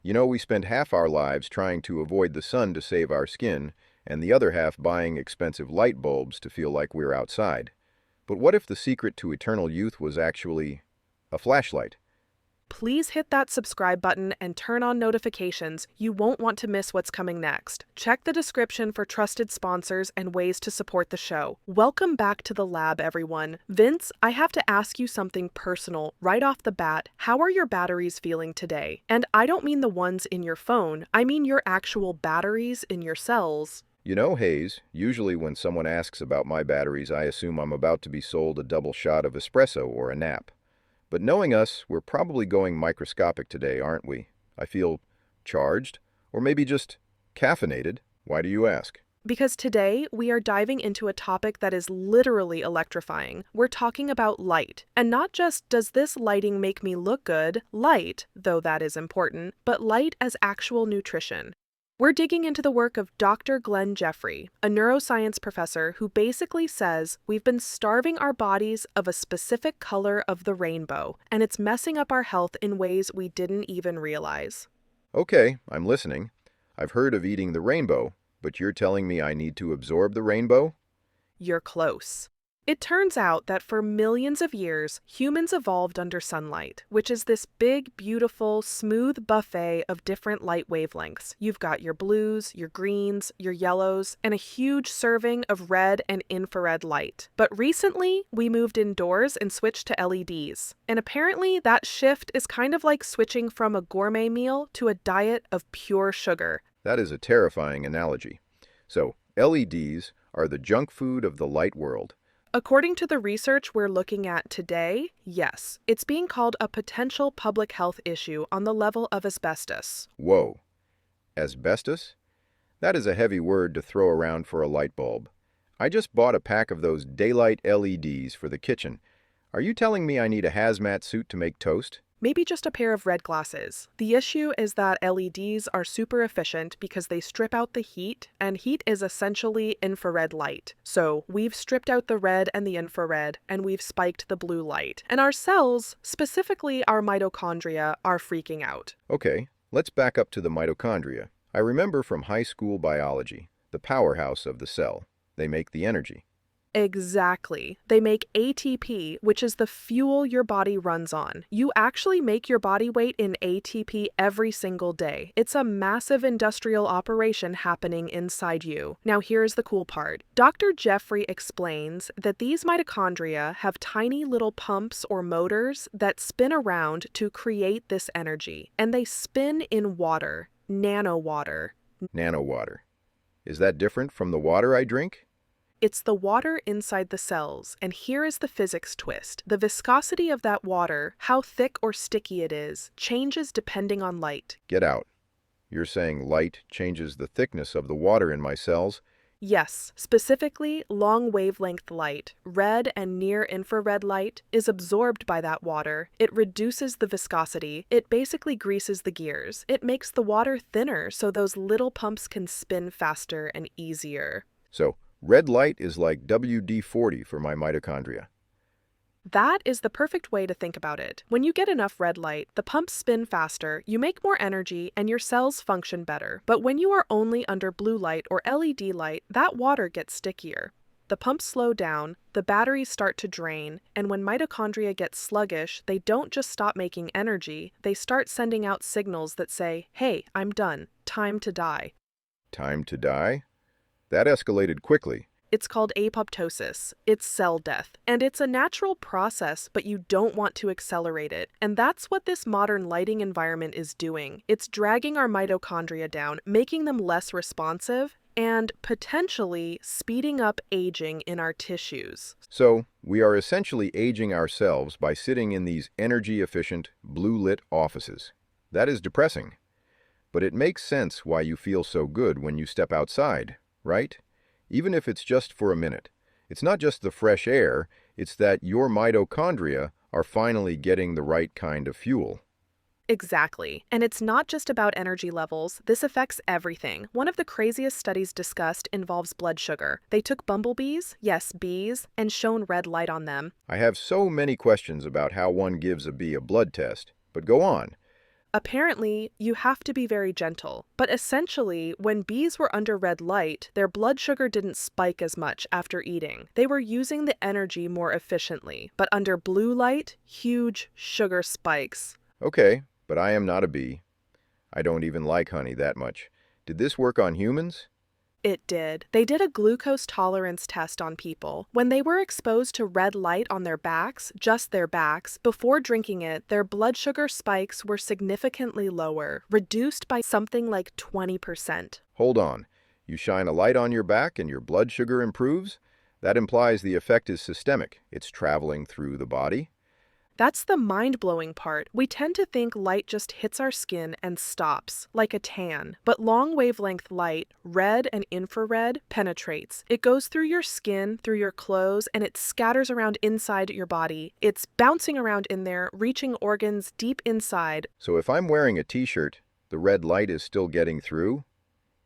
You know, we spend half our lives trying to avoid the sun to save our skin, and the other half buying expensive light bulbs to feel like we're outside. But what if the secret to eternal youth was actually a flashlight? Please hit that subscribe button and turn on notifications. You won't want to miss what's coming next. Check the description for trusted sponsors and ways to support the show. Welcome back to the lab, everyone. Vince, I have to ask you something personal right off the bat. How are your batteries feeling today? And I don't mean the ones in your phone, I mean your actual batteries in your cells. You know, Hayes, usually when someone asks about my batteries, I assume I'm about to be sold a double shot of espresso or a nap. But knowing us, we're probably going microscopic today, aren't we? I feel charged, or maybe just caffeinated. Why do you ask? Because today we are diving into a topic that is literally electrifying. We're talking about light. And not just does this lighting make me look good, light, though that is important, but light as actual nutrition. We're digging into the work of Dr. Glenn Jeffrey, a neuroscience professor who basically says we've been starving our bodies of a specific color of the rainbow, and it's messing up our health in ways we didn't even realize. Okay, I'm listening. I've heard of eating the rainbow, but you're telling me I need to absorb the rainbow? You're close. It turns out that for millions of years, humans evolved under sunlight, which is this big, beautiful, smooth buffet of different light wavelengths. You've got your blues, your greens, your yellows, and a huge serving of red and infrared light. But recently, we moved indoors and switched to LEDs. And apparently, that shift is kind of like switching from a gourmet meal to a diet of pure sugar. That is a terrifying analogy. So, LEDs are the junk food of the light world. According to the research we're looking at today, yes, it's being called a potential public health issue on the level of asbestos. Whoa. Asbestos? That is a heavy word to throw around for a light bulb. I just bought a pack of those daylight LEDs for the kitchen. Are you telling me I need a hazmat suit to make toast? Maybe just a pair of red glasses. The issue is that LEDs are super efficient because they strip out the heat, and heat is essentially infrared light. So we've stripped out the red and the infrared, and we've spiked the blue light. And our cells, specifically our mitochondria, are freaking out. Okay, let's back up to the mitochondria. I remember from high school biology, the powerhouse of the cell. They make the energy. Exactly. They make ATP, which is the fuel your body runs on. You actually make your body weight in ATP every single day. It's a massive industrial operation happening inside you. Now here's the cool part. Dr. Jeffrey explains that these mitochondria have tiny little pumps or motors that spin around to create this energy. And they spin in water, nanowater. Nanowater. Is that different from the water I drink? It's the water inside the cells, and here is the physics twist. The viscosity of that water, how thick or sticky it is, changes depending on light. Get out. You're saying light changes the thickness of the water in my cells? Yes, specifically long-wavelength light, red and near-infrared light, is absorbed by that water. It reduces the viscosity. It basically greases the gears. It makes the water thinner so those little pumps can spin faster and easier. So, red light is like WD-40 for my mitochondria. That is the perfect way to think about it. When you get enough red light, the pumps spin faster, you make more energy, and your cells function better. But when you are only under blue light or LED light, that water gets stickier. The pumps slow down, the batteries start to drain, and when mitochondria get sluggish, they don't just stop making energy, they start sending out signals that say, "Hey, I'm done. Time to die." Time to die? That escalated quickly. It's called apoptosis. It's cell death. And it's a natural process, but you don't want to accelerate it. And that's what this modern lighting environment is doing. It's dragging our mitochondria down, making them less responsive, and potentially speeding up aging in our tissues. So, we are essentially aging ourselves by sitting in these energy-efficient, blue-lit offices. That is depressing. But it makes sense why you feel so good when you step outside, right? Even if it's just for a minute. It's not just the fresh air, it's that your mitochondria are finally getting the right kind of fuel. Exactly. And it's not just about energy levels. This affects everything. One of the craziest studies discussed involves blood sugar. They took bumblebees, yes, bees, and shone red light on them. I have so many questions about how one gives a bee a blood test, but go on. Apparently, you have to be very gentle. But essentially, when bees were under red light, their blood sugar didn't spike as much after eating. They were using the energy more efficiently. But under blue light, huge sugar spikes. Okay, but I am not a bee. I don't even like honey that much. Did this work on humans? It did. They did a glucose tolerance test on people. When they were exposed to red light on their backs, just their backs, before drinking it, their blood sugar spikes were significantly lower, reduced by something like 20%. Hold on. You shine a light on your back and your blood sugar improves? That implies the effect is systemic. It's traveling through the body. That's the mind-blowing part. We tend to think light just hits our skin and stops, like a tan. But long-wavelength light, red and infrared, penetrates. It goes through your skin, through your clothes, and it scatters around inside your body. It's bouncing around in there, reaching organs deep inside. So if I'm wearing a t-shirt, the red light is still getting through?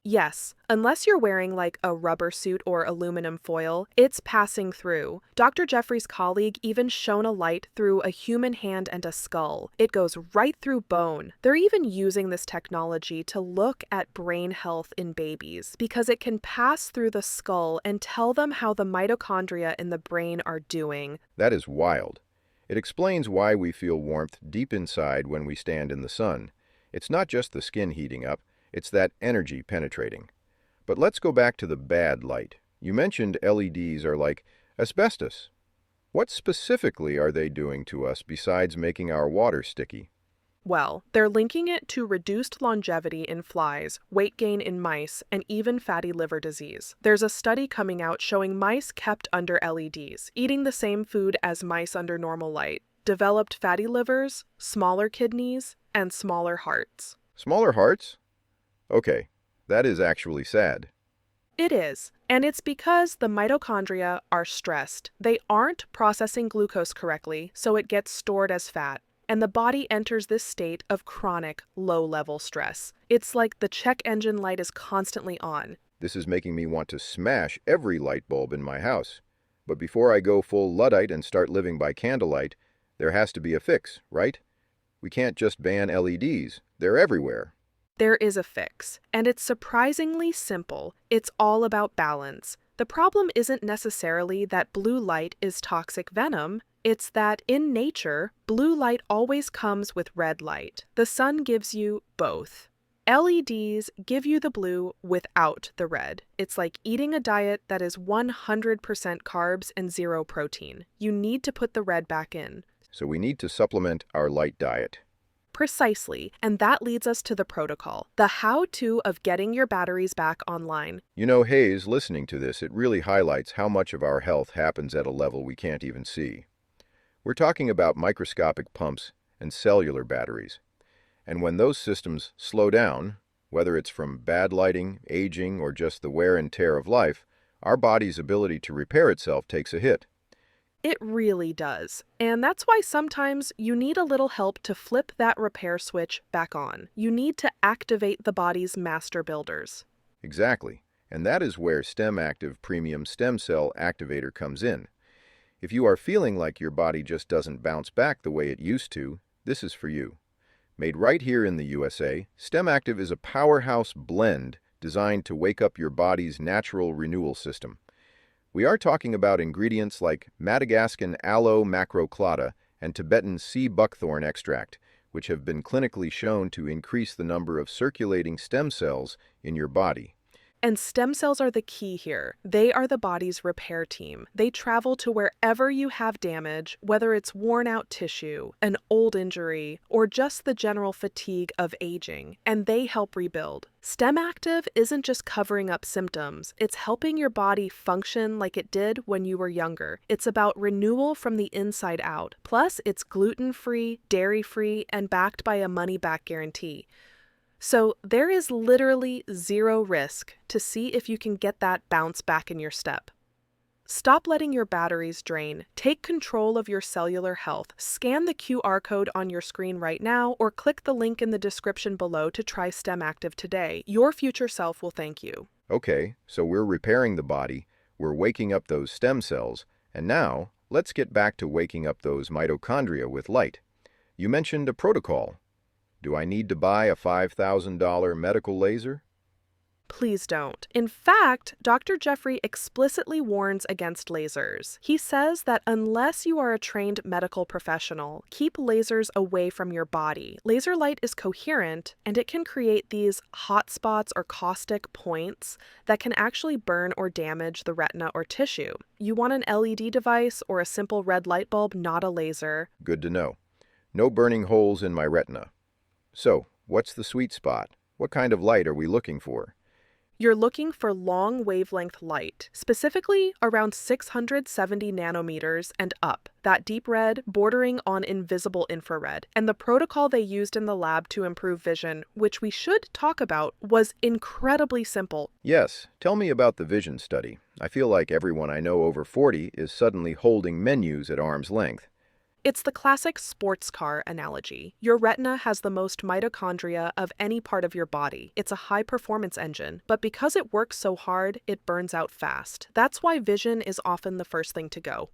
Yes, unless you're wearing like a rubber suit or aluminum foil, it's passing through. Dr. Jeffrey's colleague even shone a light through a human hand and a skull. It goes right through bone. They're even using this technology to look at brain health in babies because it can pass through the skull and tell them how the mitochondria in the brain are doing. That is wild. It explains why we feel warmth deep inside when we stand in the sun. It's not just the skin heating up. It's that energy penetrating. But let's go back to the bad light. You mentioned LEDs are like asbestos. What specifically are they doing to us besides making our water sticky? Well, they're linking it to reduced longevity in flies, weight gain in mice, and even fatty liver disease. There's a study coming out showing mice kept under LEDs, eating the same food as mice under normal light, developed fatty livers, smaller kidneys, and smaller hearts. Smaller hearts? Okay, that is actually sad. It is, and it's because the mitochondria are stressed. They aren't processing glucose correctly, so it gets stored as fat, and the body enters this state of chronic, low-level stress. It's like the check engine light is constantly on. This is making me want to smash every light bulb in my house. But before I go full Luddite and start living by candlelight, there has to be a fix, right? We can't just ban LEDs. They're everywhere. There is a fix, and it's surprisingly simple. It's all about balance. The problem isn't necessarily that blue light is toxic venom. It's that in nature, blue light always comes with red light. The sun gives you both. LEDs give you the blue without the red. It's like eating a diet that is 100% carbs and 0 protein. You need to put the red back in. So we need to supplement our light diet. Precisely, and that leads us to the protocol, the how-to of getting your batteries back online. You know, Hayes, listening to this, it really highlights how much of our health happens at a level we can't even see. We're talking about microscopic pumps and cellular batteries. And when those systems slow down, whether it's from bad lighting, aging, or just the wear and tear of life, our body's ability to repair itself takes a hit. It really does. And that's why sometimes you need a little help to flip that repair switch back on. You need to activate the body's master builders. Exactly. And that is where STEM Active Premium Stem Cell Activator comes in. If you are feeling like your body just doesn't bounce back the way it used to, this is for you. Made right here in the USA, STEM Active is a powerhouse blend designed to wake up your body's natural renewal system. We are talking about ingredients like Madagascan aloe macroclada and Tibetan sea buckthorn extract, which have been clinically shown to increase the number of circulating stem cells in your body. And stem cells are the key here. They are the body's repair team. They travel to wherever you have damage, whether it's worn out tissue, an old injury, or just the general fatigue of aging, and they help rebuild. STEM Active isn't just covering up symptoms, it's helping your body function like it did when you were younger. It's about renewal from the inside out. Plus, it's gluten-free, dairy-free, and backed by a money-back guarantee. So there is literally zero risk to see if you can get that bounce back in your step. Stop letting your batteries drain. Take control of your cellular health. Scan the QR code on your screen right now or click the link in the description below to try STEM Active today. Your future self will thank you. Okay, so we're repairing the body, we're waking up those stem cells, and now let's get back to waking up those mitochondria with light. You mentioned a protocol. Do I need to buy a $5,000 medical laser? Please don't. In fact, Dr. Jeffrey explicitly warns against lasers. He says that unless you are a trained medical professional, keep lasers away from your body. Laser light is coherent, and it can create these hot spots or caustic points that can actually burn or damage the retina or tissue. You want an LED device or a simple red light bulb, not a laser. Good to know. No burning holes in my retina. So, what's the sweet spot? What kind of light are we looking for? You're looking for long-wavelength light, specifically around 670 nanometers and up, that deep red bordering on invisible infrared. And the protocol they used in the lab to improve vision, which we should talk about, was incredibly simple. Yes, tell me about the vision study. I feel like everyone I know over 40 is suddenly holding menus at arm's length. It's the classic sports car analogy. Your retina has the most mitochondria of any part of your body. It's a high-performance engine, but because it works so hard, it burns out fast. That's why vision is often the first thing to go.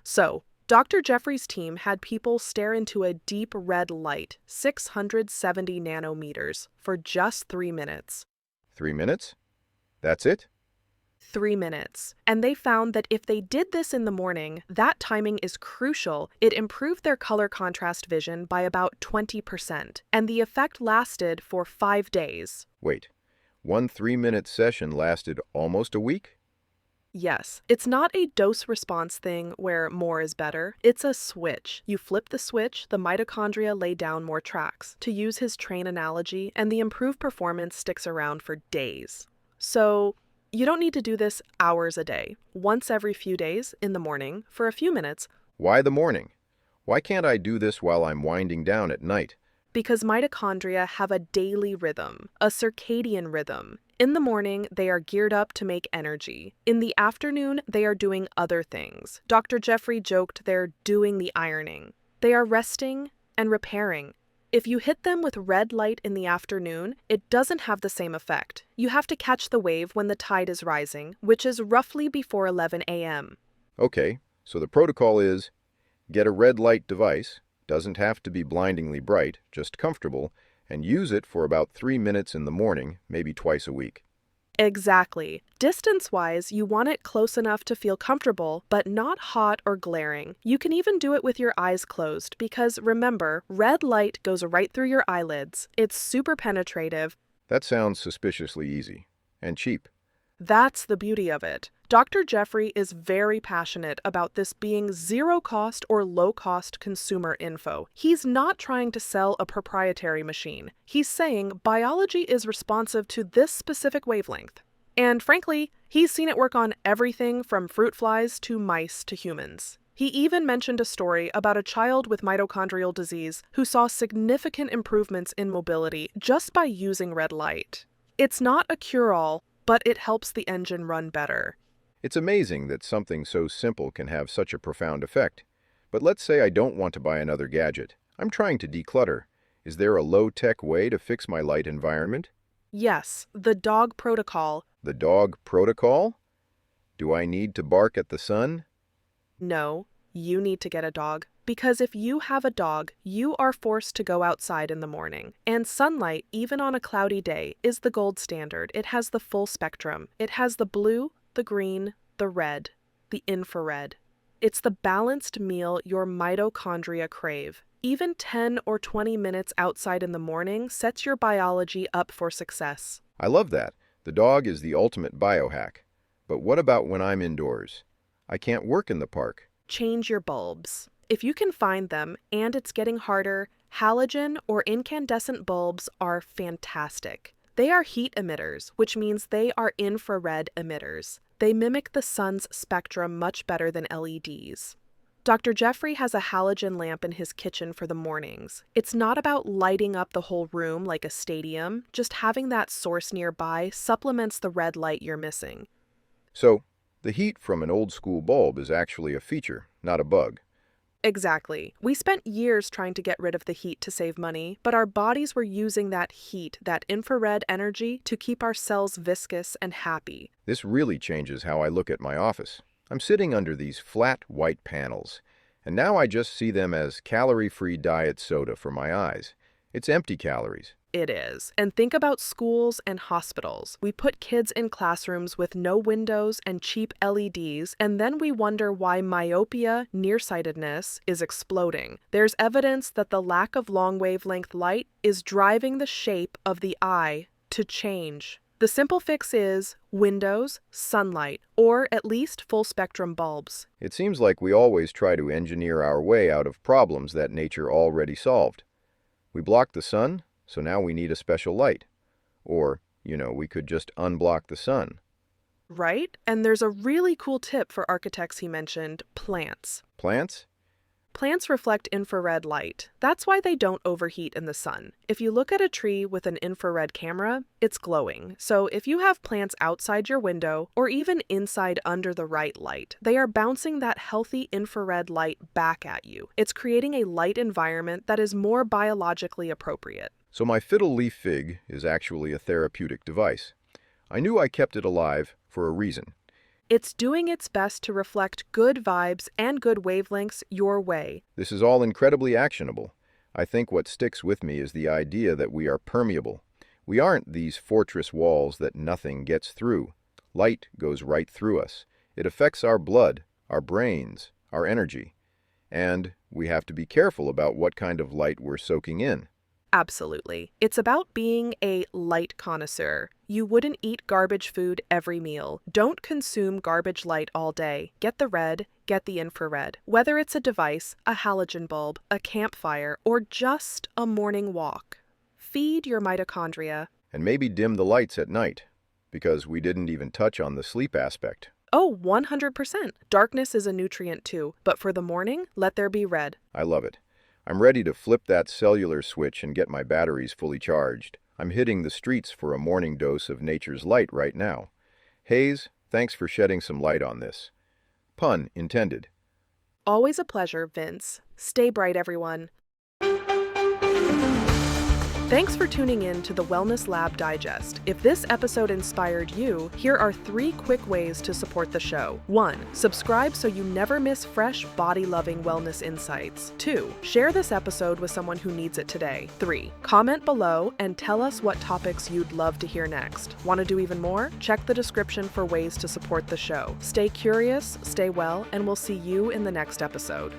So, Dr. Jeffrey's team had people stare into a deep red light, 670 nanometers, for just 3 minutes. 3 minutes? That's it? 3 minutes. And they found that if they did this in the morning, that timing is crucial. It improved their color contrast vision by about 20%, and the effect lasted for 5 days. Wait, one 3-minute session lasted almost a week? Yes, it's not a dose-response thing where more is better. It's a switch. You flip the switch, the mitochondria lay down more tracks. To use his train analogy, and the improved performance sticks around for days. So, you don't need to do this hours a day. Once every few days, in the morning, for a few minutes. Why the morning? Why can't I do this while I'm winding down at night? Because mitochondria have a daily rhythm, a circadian rhythm. In the morning, they are geared up to make energy. In the afternoon, they are doing other things. Dr. Jeffrey joked they're doing the ironing. They are resting and repairing. If you hit them with red light in the afternoon, it doesn't have the same effect. You have to catch the wave when the tide is rising, which is roughly before 11 a.m. Okay, so the protocol is get a red light device, doesn't have to be blindingly bright, just comfortable, and use it for about 3 minutes in the morning, maybe twice a week. Exactly. Distance-wise, you want it close enough to feel comfortable, but not hot or glaring. You can even do it with your eyes closed, because remember, red light goes right through your eyelids. It's super penetrative. That sounds suspiciously easy. And cheap. That's the beauty of it. Dr. Jeffrey is very passionate about this being zero-cost or low-cost consumer info. He's not trying to sell a proprietary machine. He's saying biology is responsive to this specific wavelength. And frankly, he's seen it work on everything from fruit flies to mice to humans. He even mentioned a story about a child with mitochondrial disease who saw significant improvements in mobility just by using red light. It's not a cure-all, but it helps the engine run better. It's amazing that something so simple can have such a profound effect. But let's say I don't want to buy another gadget. I'm trying to declutter. Is there a low-tech way to fix my light environment? Yes, the dog protocol. The dog protocol? Do I need to bark at the sun? No, you need to get a dog. Because if you have a dog, you are forced to go outside in the morning. And sunlight, even on a cloudy day, is the gold standard. It has the full spectrum. It has the blue, the green, the red, the infrared. It's the balanced meal your mitochondria crave. Even 10 or 20 minutes outside in the morning sets your biology up for success. I love that. The dog is the ultimate biohack. But what about when I'm indoors? I can't work in the park. Change your bulbs. If you can find them, and it's getting harder, halogen or incandescent bulbs are fantastic. They are heat emitters, which means they are infrared emitters. They mimic the sun's spectrum much better than LEDs. Dr. Jeffrey has a halogen lamp in his kitchen for the mornings. It's not about lighting up the whole room like a stadium, just having that source nearby supplements the red light you're missing. So, the heat from an old-school bulb is actually a feature, not a bug. Exactly. We spent years trying to get rid of the heat to save money, but our bodies were using that heat, that infrared energy, to keep our cells viscous and happy. This really changes how I look at my office. I'm sitting under these flat white panels, and now I just see them as calorie-free diet soda for my eyes. It's empty calories. It is. And think about schools and hospitals. We put kids in classrooms with no windows and cheap LEDs, and then we wonder why myopia, nearsightedness, is exploding. There's evidence that the lack of long-wavelength light is driving the shape of the eye to change. The simple fix is windows, sunlight, or at least full-spectrum bulbs. It seems like we always try to engineer our way out of problems that nature already solved. We blocked the sun, so now we need a special light. Or, we could just unblock the sun. Right? And there's a really cool tip for architects he mentioned, plants. Plants? Plants reflect infrared light. That's why they don't overheat in the sun. If you look at a tree with an infrared camera, it's glowing. So if you have plants outside your window, or even inside under the right light, they are bouncing that healthy infrared light back at you. It's creating a light environment that is more biologically appropriate. So my fiddle leaf fig is actually a therapeutic device. I knew I kept it alive for a reason. It's doing its best to reflect good vibes and good wavelengths your way. This is all incredibly actionable. I think what sticks with me is the idea that we are permeable. We aren't these fortress walls that nothing gets through. Light goes right through us. It affects our blood, our brains, our energy. And we have to be careful about what kind of light we're soaking in. Absolutely. It's about being a light connoisseur. You wouldn't eat garbage food every meal. Don't consume garbage light all day. Get the red, get the infrared. Whether it's a device, a halogen bulb, a campfire, or just a morning walk. Feed your mitochondria. And maybe dim the lights at night, because we didn't even touch on the sleep aspect. Oh, 100%. Darkness is a nutrient too, but for the morning, let there be red. I love it. I'm ready to flip that cellular switch and get my batteries fully charged. I'm hitting the streets for a morning dose of nature's light right now. Hayes, thanks for shedding some light on this. Pun intended. Always a pleasure, Vince. Stay bright, everyone. Thanks for tuning in to the Wellness Lab Digest. If this episode inspired you, here are 3 quick ways to support the show. 1. Subscribe so you never miss fresh, body-loving wellness insights. 2. Share this episode with someone who needs it today. 3. Comment below and tell us what topics you'd love to hear next. Want to do even more? Check the description for ways to support the show. Stay curious, stay well, and we'll see you in the next episode.